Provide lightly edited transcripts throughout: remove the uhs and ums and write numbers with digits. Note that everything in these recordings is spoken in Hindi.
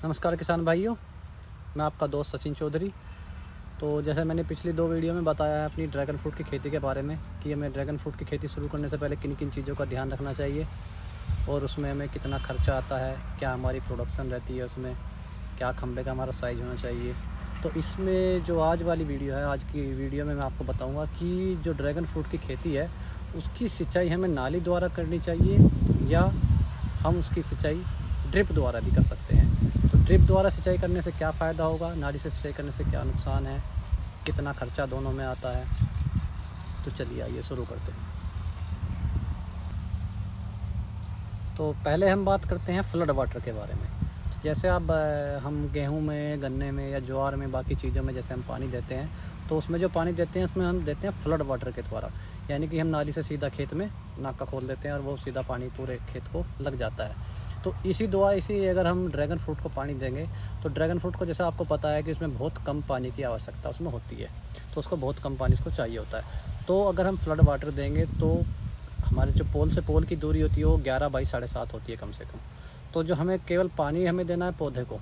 नमस्कार किसान भाइयों, मैं आपका दोस्त सचिन चौधरी। तो जैसे मैंने पिछली 2 वीडियो में बताया है अपनी ड्रैगन फ्रूट की खेती के बारे में कि हमें ड्रैगन फ्रूट की खेती शुरू करने से पहले किन किन चीज़ों का ध्यान रखना चाहिए और उसमें हमें कितना खर्चा आता है, क्या हमारी प्रोडक्शन रहती है, उसमें क्या खंबे का हमारा साइज़ होना चाहिए। तो इसमें जो आज वाली वीडियो है, आज की वीडियो में मैं आपको बताऊँगा कि जो ड्रैगन फ्रूट की खेती है उसकी सिंचाई हमें नाली द्वारा करनी चाहिए या हम उसकी सिंचाई ड्रिप द्वारा भी कर सकते हैं। तो ड्रिप द्वारा सिंचाई करने से क्या फ़ायदा होगा, नाली से सिंचाई करने से क्या नुकसान है, कितना खर्चा दोनों में आता है। तो चलिए आइए शुरू करते हैं। तो पहले हम बात करते हैं फ्लड वाटर के बारे में। तो जैसे अब हम गेहूं में, गन्ने में या ज्वार में, बाकी चीज़ों में जैसे हम पानी देते हैं तो उसमें जो पानी देते हैं उसमें हम देते हैं फ्लड वाटर के द्वारा, यानी कि हम नाली से सीधा खेत में नाका खोल देते हैं और वो सीधा पानी पूरे खेत को लग जाता है। तो इसी अगर हम ड्रैगन फ्रूट को पानी देंगे तो ड्रैगन फ्रूट को, जैसा आपको पता है कि इसमें बहुत कम पानी की आवश्यकता उसमें होती है, तो उसको बहुत कम पानी उसको चाहिए होता है। तो अगर हम फ्लड वाटर देंगे तो हमारे जो पोल से पोल की दूरी होती है वो 11 बाई 7.5 होती है कम से कम। तो जो हमें केवल पानी हमें देना है पौधे को,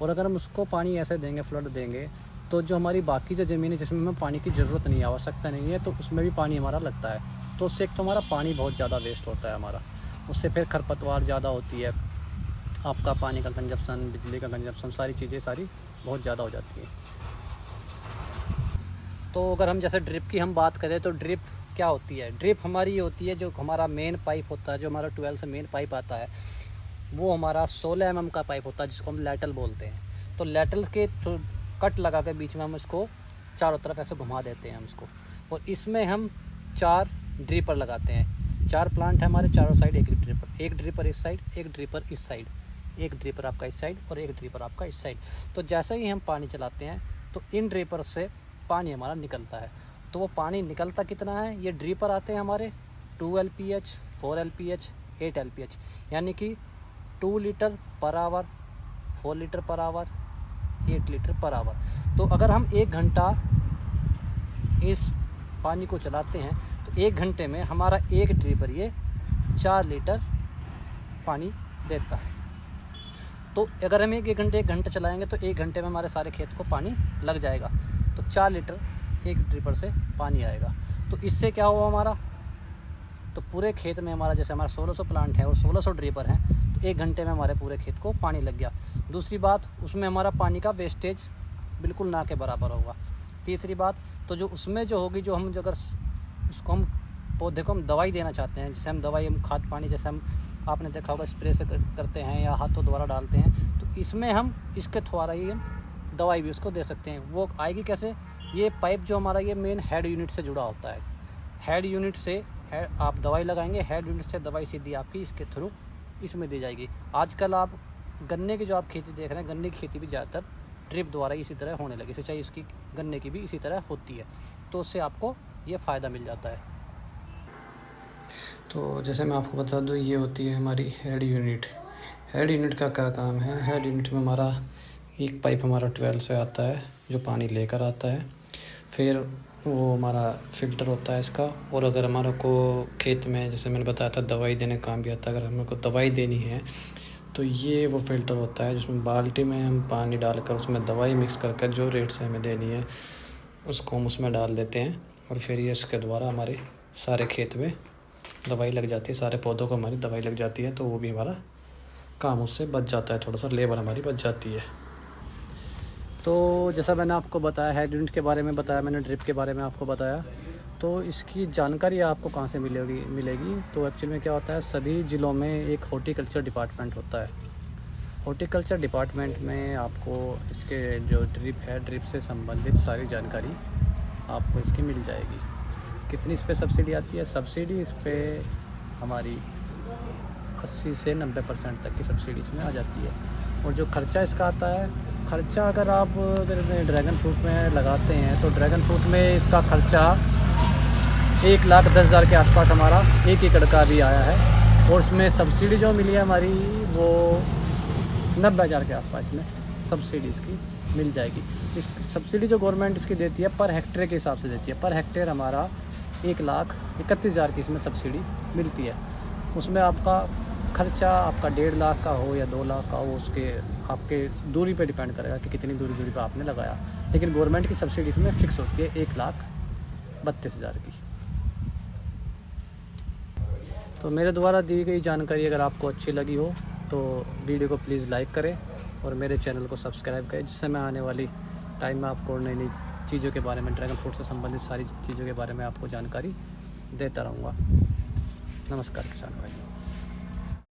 और अगर हम उसको पानी ऐसे देंगे, फ्लड देंगे, तो जो हमारी बाकी जो ज़मीन है जिसमें हमें पानी की ज़रूरत नहीं है, आवश्यकता नहीं है, तो उसमें भी पानी हमारा लगता है। तो उससे एक तो हमारा पानी बहुत ज़्यादा वेस्ट होता है हमारा, उससे फिर खरपतवार ज़्यादा होती है, आपका पानी का कंजप्शन, बिजली का कंजप्शन, सारी चीज़ें सारी बहुत ज़्यादा हो जाती है। तो अगर हम जैसे ड्रिप की हम बात करें तो ड्रिप क्या होती है? ड्रिप हमारी ये होती है, जो हमारा मेन पाइप होता है, जो हमारा 12 से मेन पाइप आता है, वो हमारा 16 mm का पाइप होता है जिसको हम लैटल बोलते हैं। तो लैटल के कट लगा के बीच में हम इसको चारों तरफ ऐसे घुमा देते हैं हम इसको, और इसमें हम 4 ड्रिपर लगाते हैं। 4 प्लांट है हमारे चारों साइड, एक ड्रिपर इस साइड, एक ड्रिपर इस साइड, एक ड्रिपर आपका इस साइड और एक ड्रिपर आपका इस साइड। तो जैसे ही हम पानी चलाते हैं तो इन ड्रिपर से पानी हमारा निकलता है। तो वो पानी निकलता कितना है, ये ड्रिपर आते हैं हमारे 2 LPH, 4 LPH, 8 LPH, यानी कि 2 litre per hour, 4 litre per hour, 8 litre per hour. तो अगर हम 1 घंटा इस पानी को चलाते हैं तो 1 घंटे में हमारा एक ड्रिपर ये 4 लीटर पानी देता है। तो अगर हम एक घंटे चलाएंगे तो 1 घंटे में हमारे सारे खेत को पानी लग जाएगा, तो 4 लीटर एक ड्रिपर से पानी आएगा। तो इससे क्या हुआ हमारा, तो पूरे खेत में हमारा, जैसे हमारा 1600 प्लांट है और 1600 ड्रिपर हैं, तो 1 घंटे में हमारे पूरे खेत को पानी लग गया। दूसरी बात, उसमें हमारा पानी का वेस्टेज बिल्कुल ना के बराबर होगा। तीसरी बात, तो जो उसमें जो होगी, जो हम अगर उसको हम पौधे को हम दवाई देना चाहते हैं, जैसे हम दवाई, हम खाद पानी, जैसे हम आपने देखा होगा स्प्रे से करते हैं या हाथों द्वारा डालते हैं, तो इसमें हम इसके द्वारा ही हम दवाई भी उसको दे सकते हैं। वो आएगी कैसे, ये पाइप जो हमारा ये मेन हेड यूनिट से जुड़ा होता है, हेड यूनिट से आप दवाई लगाएंगे, हेड यूनिट से दवाई सीधी आपकी इसके थ्रू इसमें दी जाएगी। आजकल आप गन्ने की जो आप खेती देख रहे हैं, गन्ने की खेती भी ज़्यादातर ड्रिप द्वारा इसी तरह होने लगी, सिंचाई इसकी गन्ने की भी इसी तरह होती है, तो उससे आपको ये फ़ायदा मिल जाता है। तो जैसे मैं आपको बता दूँ, ये होती है हमारी हेड यूनिट। हेड यूनिट का क्या काम है, हेड यूनिट में हमारा एक पाइप हमारा 12 से आता है जो पानी लेकर आता है, फिर वो हमारा फ़िल्टर होता है इसका। और अगर हमारे को खेत में, जैसे मैंने बताया था, दवाई देने काम भी आता है, अगर हमें को दवाई देनी है तो ये वो फ़िल्टर होता है जिसमें बाल्टी में हम पानी डालकर उसमें दवाई मिक्स करके जो रेट से हमें देनी है उसको हम उसमें डाल देते हैं, और फिर ये इसके द्वारा हमारे सारे खेत में दवाई लग जाती है, सारे पौधों को हमारी दवाई लग जाती है। तो वो भी हमारा काम उससे बच जाता है, थोड़ा सा लेबर हमारी बच जाती है। तो जैसा मैंने आपको बताया, हेड यूनिट के बारे में बताया मैंने, ड्रिप के बारे में आपको बताया, तो इसकी जानकारी आपको कहाँ से मिलेगी। तो एक्चुअली में क्या होता है, सभी ज़िलों में एक हॉर्टिकल्चर डिपार्टमेंट होता है। हॉर्टिकल्चर डिपार्टमेंट में आपको इसके जो ड्रिप है, ड्रिप से संबंधित सारी जानकारी आपको इसकी मिल जाएगी। कितनी इस पर सब्सिडी आती है, सब्सिडी इस पर हमारी 80 से 90% तक की सब्सिडी इसमें आ जाती है। और जो खर्चा इसका आता है, खर्चा अगर ड्रैगन फ्रूट में लगाते हैं तो ड्रैगन फ्रूट में इसका खर्चा 1,10,000 के आसपास हमारा 1 एकड़ का भी आया है। और उसमें सब्सिडी जो मिली है हमारी वो 90,000 के आसपास इसमें सब्सिडी इसकी मिल जाएगी। इस सब्सिडी जो गवर्नमेंट इसकी देती है पर हेक्टेयर के हिसाब से देती है। पर हेक्टेयर हमारा 1,31,000 की इसमें सब्सिडी मिलती है। उसमें आपका खर्चा आपका 1.5 लाख का हो या 2 लाख का हो, उसके आपके दूरी पे डिपेंड करेगा कि कितनी दूरी पे आपने लगाया, लेकिन गवर्नमेंट की सब्सिडी इसमें फ़िक्स होती है 1,32,000 की। तो मेरे द्वारा दी गई जानकारी अगर आपको अच्छी लगी हो तो वीडियो को प्लीज़ लाइक करें और मेरे चैनल को सब्सक्राइब करें, जिससे मैं आने वाली टाइम में आपको नई नई चीज़ों के बारे में, ड्रैगन फ्रूट से संबंधित सारी चीज़ों के बारे में आपको जानकारी देता रहूँगा। नमस्कार किसान भाई।